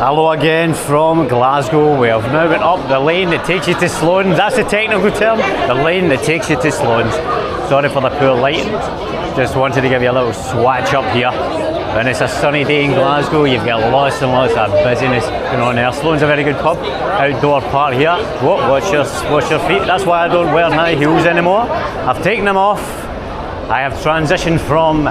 Hello again from Glasgow. We have now went up the lane that takes you to Sloane's. That's the technical term, the lane that takes you to Sloane's. Sorry for the poor lighting. Just wanted to give you a little swatch up here. When it's a sunny day in Glasgow, you've got lots and lots of busyness going on there. Sloane's a very good pub, outdoor part here. Whoa, watch your feet. That's why I don't wear high heels anymore. I've taken them off. I have transitioned from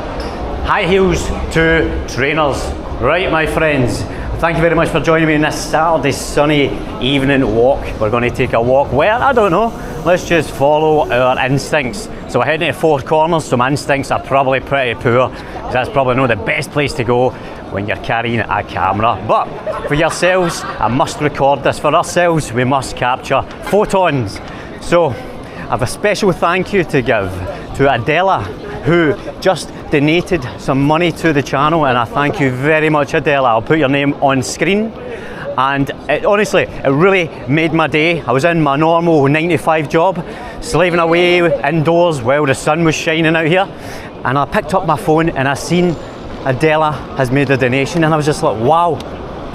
high heels to trainers. Right, my friends. Thank you very much for joining me in this Saturday sunny evening walk. We're going to take a walk where? I don't know. Let's just follow our instincts. So we're heading to Four Corners, so my instincts are probably pretty poor. That's probably not the best place to go when you're carrying a camera. But for yourselves, I must record this. For ourselves, we must capture photons. So I have a special thank you to give to Adela, who just donated some money to the channel, and I thank you very much, Adela. I'll put your name on screen, and honestly, it really made my day. I was in my normal 9-to-5 job, slaving away indoors while the sun was shining out here, and I picked up my phone and I seen Adela has made a donation, and I was just like, wow.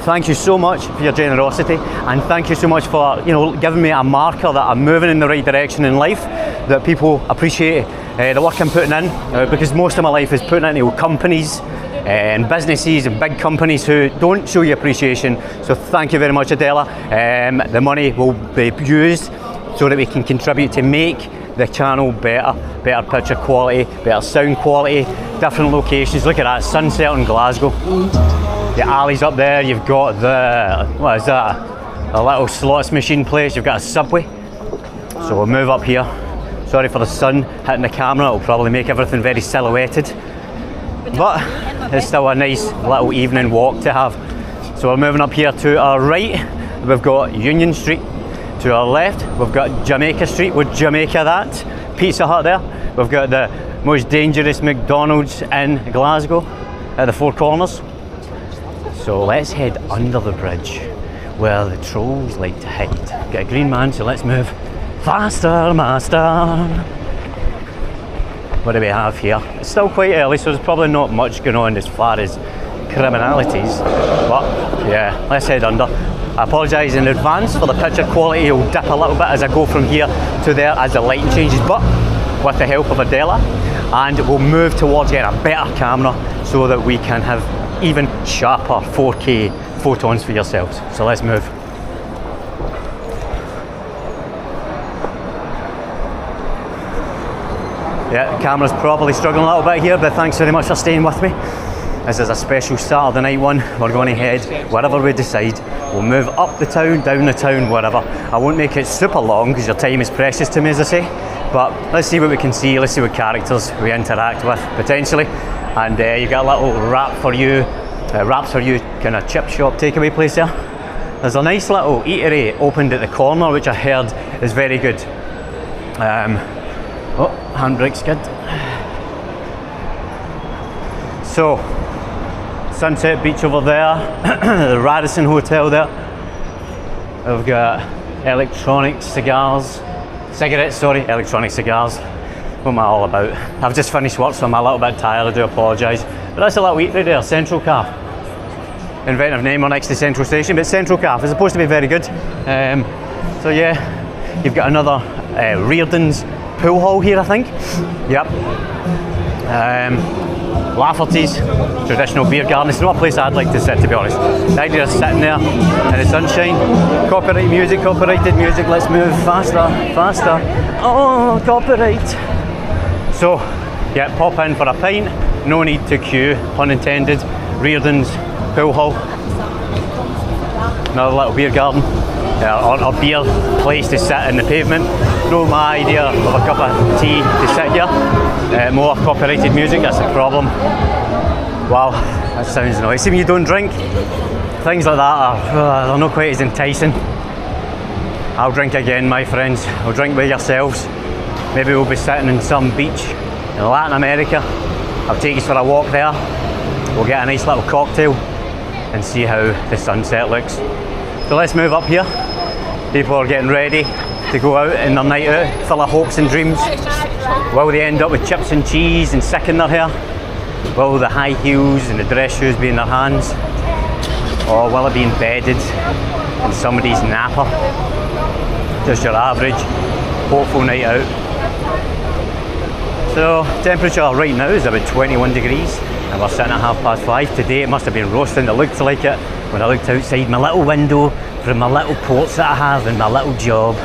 Thank you so much for your generosity, and thank you so much for giving me a marker that I'm moving in the right direction in life, that people appreciate the work I'm putting in, because most of my life is putting into companies and businesses and big companies who don't show you appreciation. So thank you very much, Adela. The money will be used so that we can contribute to make the channel better picture quality, better sound quality, different locations. Look at that sunset in Glasgow. The alleys up there, you've got the, what is that, a little slots machine place, you've got a Subway. So we'll move up here. Sorry for the sun hitting the camera, it'll probably make everything very silhouetted. But it's still a nice little evening walk to have. So we're moving up here to our right, we've got Union Street. To our left, we've got Jamaica Street, with Jamaica that. Pizza Hut there. We've got the most dangerous McDonald's in Glasgow at the Four Corners. So let's head under the bridge where the trolls like to hide. Got a green man, so let's move faster, master. What do we have here? It's still quite early, so there's probably not much going on as far as criminalities. But yeah, let's head under. I apologise in advance for the picture quality. It'll dip a little bit as I go from here to there as the lighting changes, but with the help of Adela, and we'll move towards getting a better camera so that we can have even sharper 4K photons for yourselves. So let's move. Yeah, the camera's probably struggling a little bit here, but thanks very much for staying with me. This is a special Saturday night one. We're going to head wherever we decide. We'll move up the town, down the town, wherever. I won't make it super long because your time is precious to me, as I say. But let's see what we can see, let's see what characters we interact with, potentially. And you've got a little wraps for you kind of chip shop takeaway place there. There's a nice little eatery opened at the corner, which I heard is very good. Oh, handbrake's good. So, Sunset Beach over there, the Radisson Hotel there. We've got electronic cigars. What am I all about? I've just finished work, so I'm a little bit tired, I do apologise. But that's a little eatery there, Central Cafe. Inventive name on next to Central Station, but Central Cafe is supposed to be very good. So yeah, you've got another Reardon's pool hall here, I think. Yep. Lafferty's, traditional beer garden. It's not a place I'd like to sit, to be honest. The idea of sitting there in the sunshine. Copyrighted music, let's move faster. Oh, copyright. So, yeah, pop in for a pint, no need to queue, pun intended. Reardon's pool hall. Another little beer garden, or beer place to sit in the pavement. No, my idea of a cup of tea to sit here. More copyrighted music, that's a problem. Wow, that sounds nice. Even you don't drink, things like that they're not quite as enticing. I'll drink again, my friends. I'll drink with yourselves. Maybe we'll be sitting in some beach in Latin America. I'll take you for a walk there. We'll get a nice little cocktail and see how the sunset looks. So let's move up here. People are getting ready to go out in their night out, full of hopes and dreams. Will they end up with chips and cheese and sick in their hair? Will the high heels and the dress shoes be in their hands? or will it be embedded in somebody's napper? Just your average hopeful night out. So temperature right now is about 21 degrees and we're sitting at 5:30. Today it must have been roasting, it looked like it when I looked outside my little window from my little ports that I have in my little job.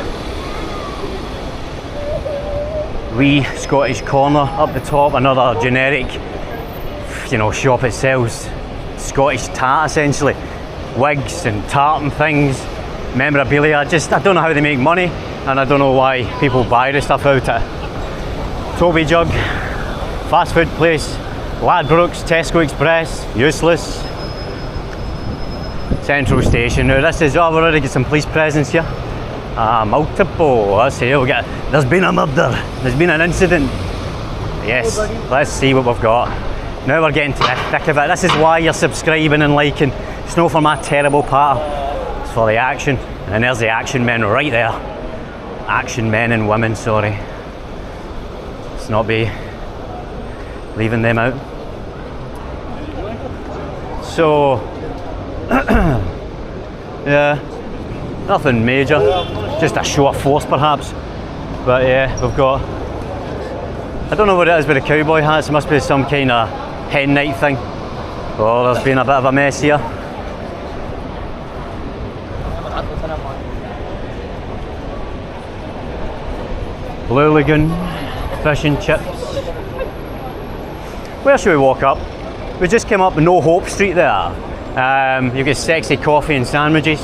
Wee Scottish corner up the top, another generic, you know, shop that sells Scottish tat essentially. Wigs and tartan things, memorabilia. I don't know how they make money and I don't know why people buy the stuff out of Toby Jug, fast food place, Ladbrokes, Tesco Express, useless. Central Station. Now this is, we're already get some police presence here. Multiple, let's see, there's been a murder, there's been an incident. Yes, let's see what we've got. Now we're getting to the thick of it. This is why you're subscribing and liking. It's not for my terrible part, it's for the action. And there's the action men right there. Action men and women, sorry. Let's not be leaving them out. So, yeah, nothing major, just a show of force perhaps. But yeah, we've got, I don't know what it is with the cowboy hats, it must be some kind of hen night thing. Oh, there's been a bit of a mess here. Blue Lagoon, fish and chips. Where should we walk up? We just came up No Hope Street there. You get sexy coffee and sandwiches.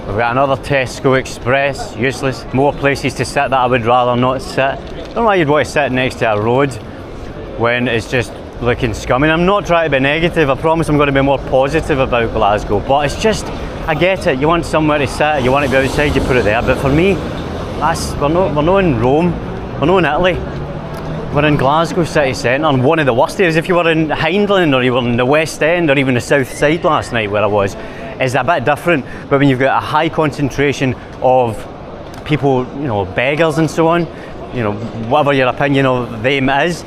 We've got another Tesco Express, useless. More places to sit that I would rather not sit. I don't know why you'd want to sit next to a road when it's just looking scummy. I'm not trying to be negative, I promise I'm going to be more positive about Glasgow, but it's just, I get it, you want somewhere to sit, you want to be outside, you put it there, but for me, we're not in Rome, we're not in Italy. We're in Glasgow city centre, and one of the worst areas. If you were in Hindland or you were in the West End or even the South Side last night where I was, is a bit different. But when you've got a high concentration of people, you know, beggars and so on, you know, whatever your opinion of them is,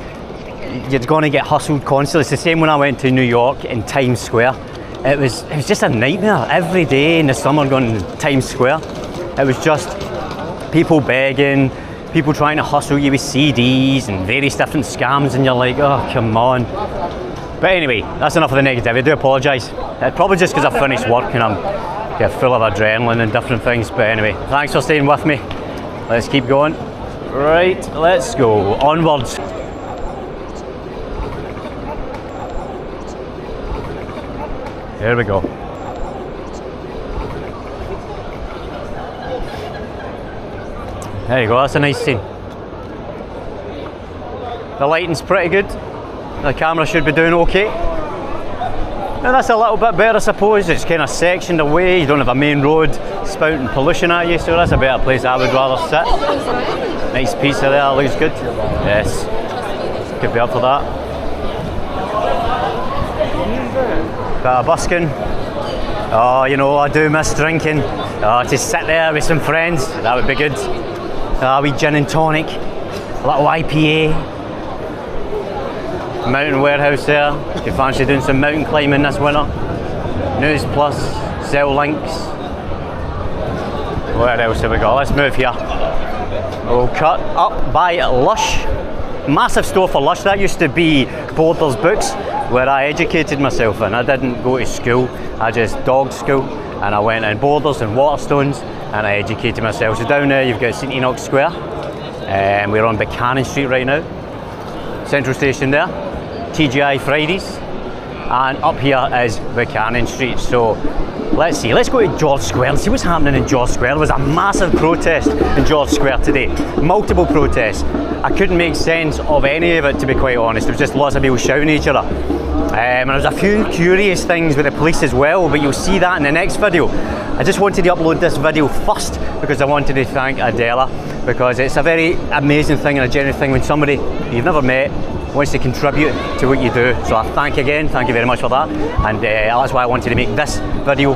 you're going to get hustled constantly. It's the same when I went to New York in Times Square. It was just a nightmare every day in the summer going to Times Square. It was just people begging, people trying to hustle you with CDs and various different scams, and you're like, oh, come on. But anyway, that's enough of the negative. I do apologise. Probably just because I've finished work and I'm full of adrenaline and different things. But anyway, thanks for staying with me. Let's keep going. Right, let's go. Onwards. Here we go. There you go, that's a nice scene. The lighting's pretty good. The camera should be doing okay. Now that's a little bit better, I suppose. It's kind of sectioned away, you don't have a main road spouting pollution at you, so that's a better place I would rather sit. Nice pizza there, looks good. Yes, could be up for that. Bit of busking. Oh, you know, I do miss drinking. Oh, to sit there with some friends, that would be good. A wee gin and tonic, a little IPA. Mountain warehouse there, if you fancy doing some mountain climbing this winter. News Plus, Cell Links. What else have we got? Let's move here. We'll cut up by Lush. Massive store for Lush. That used to be Borders Books, where I educated myself in. I didn't go to school, I just dogged school, and I went in Borders and Waterstones and I educated myself. So down there you've got St Enoch Square, and we're on Buchanan Street right now. Central Station there, TGI Fridays, and up here is Buchanan Street. So let's see, let's go to George Square and see what's happening in George Square. There was a massive protest in George Square today, multiple protests. I couldn't make sense of any of it, to be quite honest. There was just lots of people shouting at each other. And there's a few curious things with the police as well, but you'll see that in the next video. I just wanted to upload this video first because I wanted to thank Adela, because it's a very amazing thing and a genuine thing when somebody you've never met wants to contribute to what you do. So I thank you very much for that, and that's why I wanted to make this video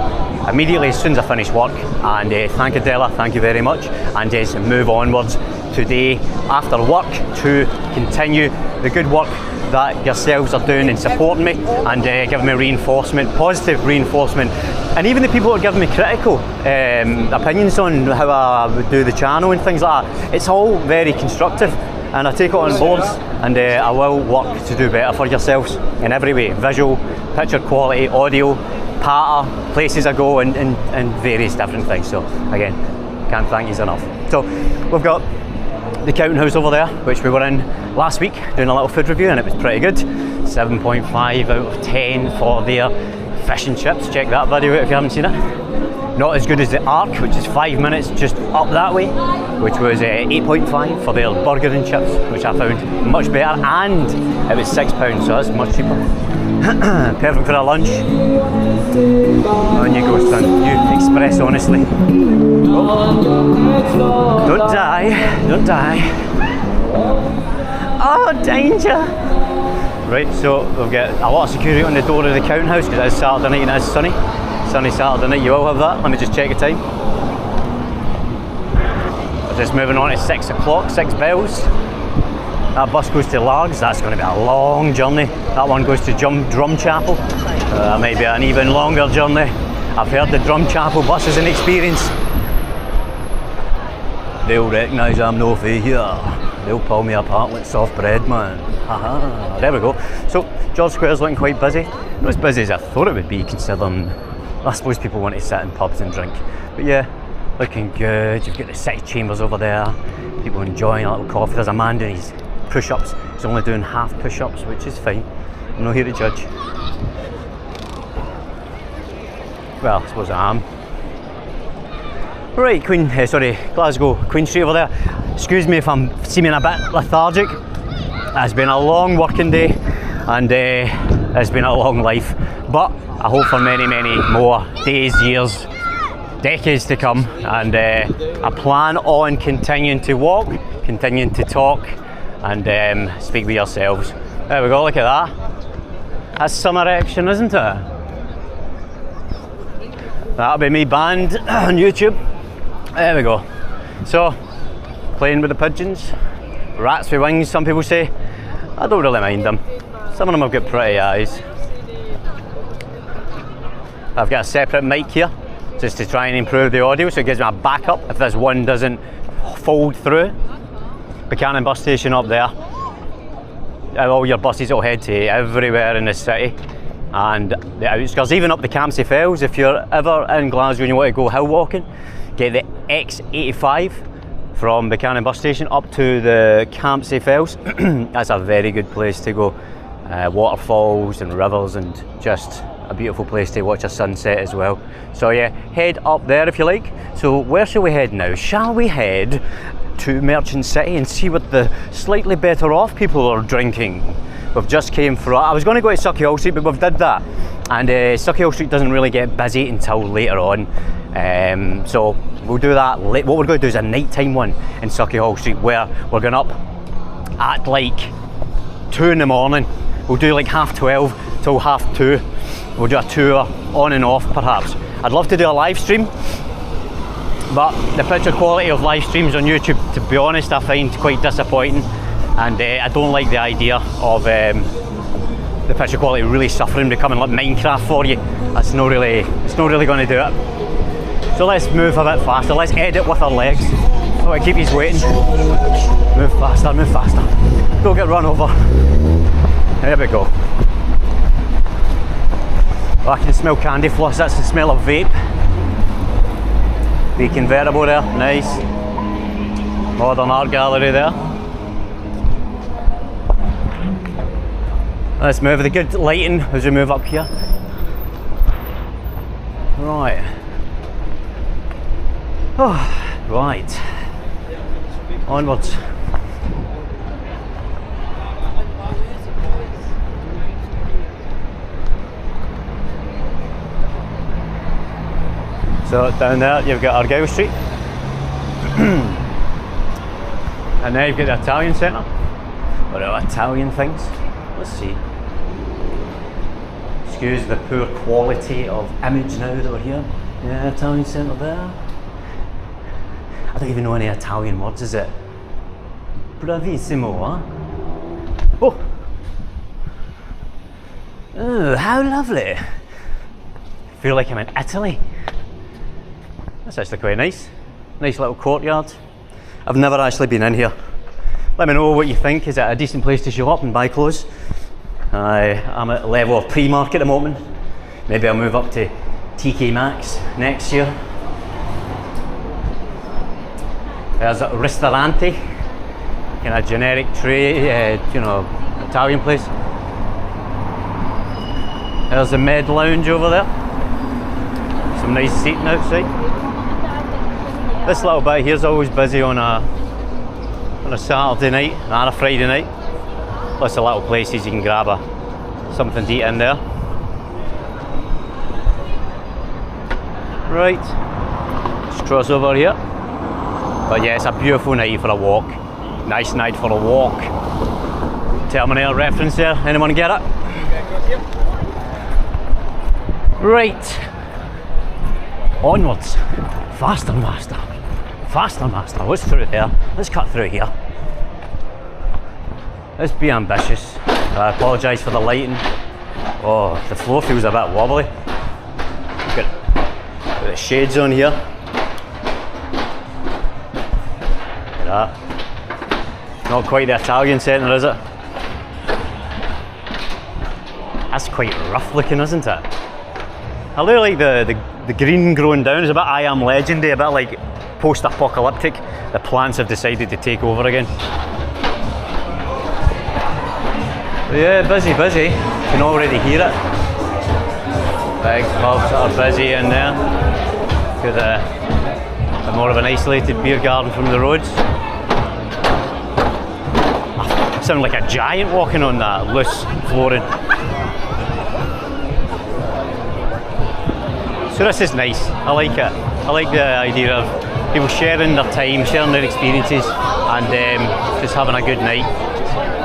immediately as soon as I finish work. And thank Adela, thank you very much, and move onwards today after work to continue the good work that yourselves are doing and supporting me and giving me reinforcement, positive reinforcement. And even the people who are giving me critical opinions on how I would do the channel and things like that, it's all very constructive, and I take it on board, and I will work to do better for yourselves in every way: visual, picture quality, audio, patter, places I go, and various different things. So again, can't thank you enough. So we've got the Counting House over there, which we were in last week doing a little food review, and it was pretty good. 7.5 out of 10 for their fish and chips. Check that video out if you haven't seen it. Not as good as the Ark, which is 5 minutes just up that way, which was 8.5 for their burger and chips, which I found much better, and it was £6, so that's much cheaper. Perfect for a lunch. On you go, son. You express honestly. Oh. Don't die, don't die. Oh, danger. Right, so we've got a lot of security on the door of the Counting House because it's Saturday night and it's sunny. Sunny Saturday night, you will have that. Let me just check the time. We're just moving on to 6 o'clock, 6 bells. That bus goes to Largs, that's going to be a long journey. That one goes to Drum Chapel. That might be an even longer journey. I've heard the Drum Chapel bus is an experience. They'll recognise I'm no fee here. They'll pull me apart like soft bread, man. Haha, there we go. So, George Square's looking quite busy. Not as busy as I thought it would be, considering I suppose people want to sit in pubs and drink. But yeah, looking good. You've got the City Chambers over there. People enjoying a little coffee. There's a man doing his push-ups. He's only doing half push-ups, which is fine. I'm not here to judge. Well, I suppose I am. Right, Glasgow, Queen Street over there. Excuse me if I'm seeming a bit lethargic. It's been a long working day, and it's been a long life. But I hope for many, many more days, years, decades to come. And I plan on continuing to walk, continuing to talk, and speak with yourselves. There we go, look at that. That's some erection, isn't it? That'll be me banned on YouTube. There we go. So, playing with the pigeons. Rats with wings, some people say. I don't really mind them. Some of them have got pretty eyes. I've got a separate mic here, just to try and improve the audio, so it gives me a backup if this one doesn't fold through. Buchanan bus station up there. All your buses will head to everywhere in the city. And the outskirts, even up the Campsie Fells. If you're ever in Glasgow and you want to go hill walking, get the X85 from Buchanan bus station up to the Campsie Fells. That's a very good place to go. Waterfalls and rivers, and just a beautiful place to watch a sunset as well. So yeah, head up there if you like. So where shall we head now? Shall we head to Merchant City and see what the slightly better off people are drinking? We've just came from, I was going to go to Suckyhall Street, but we've did that, and Suckyhall Street doesn't really get busy until later on, so we'll do that late. What we're going to do is a nighttime one in Suckyhall Street, where we're going up at like 2 in the morning. We'll do like 12:30 till 2:30. We'll do a tour on and off perhaps. I'd love to do a live stream, but the picture quality of live streams on YouTube, to be honest, I find quite disappointing. And I don't like the idea of the picture quality really suffering, becoming like Minecraft for you. It's not really going to do it. So let's move a bit faster. Let's edit with our legs. Oh, I keep you waiting. Move faster, move faster. Don't get run over. There we go. Oh, I can smell candy floss. That's the smell of vape. The convertible there, nice. Modern art gallery there. Let's move the good lighting as we move up here. Right. Oh, right. Onwards. So down there you've got Argyle Street. And then you've got the Italian Centre. Or the Italian things. Let's see. Excuse the poor quality of image now that we're here. Yeah, Italian Centre there. I don't even know any Italian words, is it? Bravissimo, huh? Oh! Oh, how lovely. Feel like I'm in Italy. That's actually quite nice. Nice little courtyard. I've never actually been in here. Let me know what you think. Is it a decent place to show up and buy clothes? I'm at a level of Primark at the moment. Maybe I'll move up to TK Maxx next year. There's a Ristorante, kind of generic tray, Italian place. There's the Med Lounge over there. Some nice seating outside. This little bit here's always busy on a Saturday night and a Friday night. Lots of little places you can grab something to eat in there. Right, let's cross over here. But yeah, it's a beautiful night for a walk. Nice night for a walk. Terminator reference there, anyone get it? Right, onwards. Faster, master. Faster, master. What's through there? Let's cut through here. Let's be ambitious. I apologise for the lighting. Oh, the floor feels a bit wobbly. Got the shades on here. Look at that. Not quite the Italian centre, is it? That's quite rough looking, isn't it? I really like the green growing down. It's a bit I Am Legendy, a bit like post-apocalyptic. The plants have decided to take over again. But yeah, busy. You can already hear it. Big pubs that are busy in there. Got a more of an isolated beer garden from the roads. I sound like a giant walking on that loose flooring. So this is nice. I like it. I like the idea of people sharing their time, sharing their experiences, and just having a good night.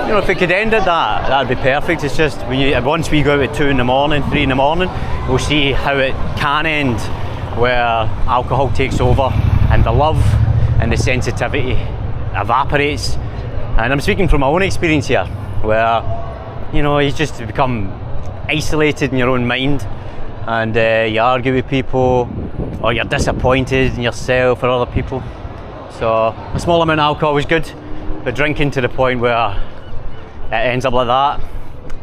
You know, if it could end at that, that'd be perfect. It's just once we go out at 2 in the morning, 3 in the morning, we'll see how it can end, where alcohol takes over and the love and the sensitivity evaporates. And I'm speaking from my own experience here, where you just become isolated in your own mind, and you argue with people, or you're disappointed in yourself or other people. So a small amount of alcohol is good, but drinking to the point where it ends up like that,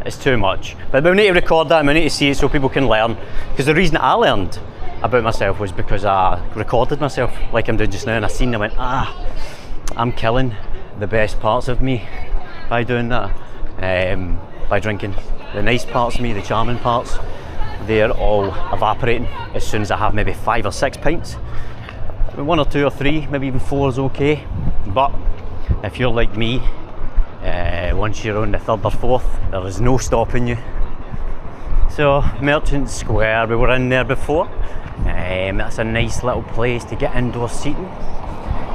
it's too much. But we need to record that and we need to see it so people can learn. Because the reason I learned about myself was because I recorded myself like I'm doing just now, and I seen them and went, I'm killing the best parts of me by doing that, by drinking. The nice parts of me, the charming parts, they're all evaporating as soon as I have maybe 5 or 6 pints. 1 or 2 or 3, maybe even 4 is okay. But if you're like me, once you're on the 3rd or 4th, there is no stopping you. So Merchant Square, we were in there before. That's a nice little place to get indoor seating.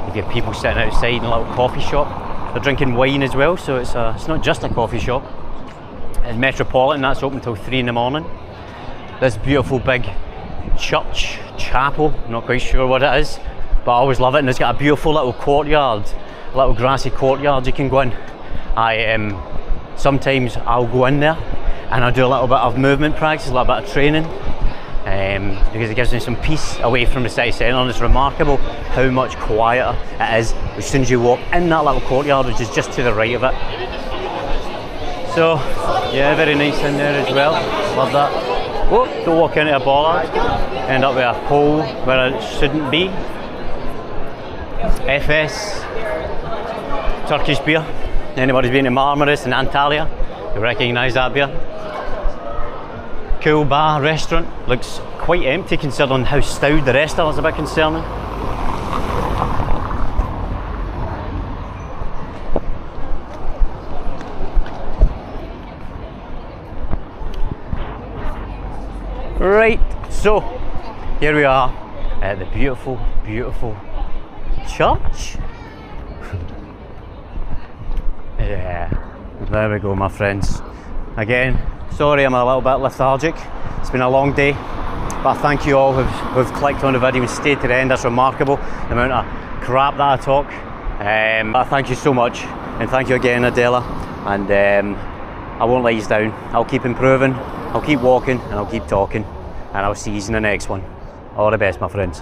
You get people sitting outside in a little coffee shop. They're drinking wine as well, so it's not just a coffee shop. In Metropolitan, that's open until 3 in the morning. This beautiful big chapel, not quite sure what it is, but I always love it, and it's got a beautiful little courtyard, a little grassy courtyard you can go in. Sometimes I'll go in there and I'll do a little bit of movement practice, a little bit of training, because it gives me some peace away from the city centre, and it's remarkable how much quieter it is as soon as you walk in that little courtyard, which is just to the right of it. So yeah, very nice in there as well, love that. Oh, don't walk into a bollard, end up with a pole where it shouldn't be. FS, Turkish beer. Anybody's been to Marmaris and Antalya, you recognise that beer. Cool bar, restaurant, looks quite empty considering how stowed the rest of it is, a bit concerning. Right, so here we are at the beautiful church. Yeah, there we go, my friends. Again, sorry I'm a little bit lethargic. It's been a long day, but thank you all who've clicked on the video and stayed to the end. That's remarkable, the amount of crap that I talk. But thank you so much, and thank you again, Adela. And I won't let you down. I'll keep improving. I'll keep walking and I'll keep talking, and I'll see you in the next one. All the best, my friends.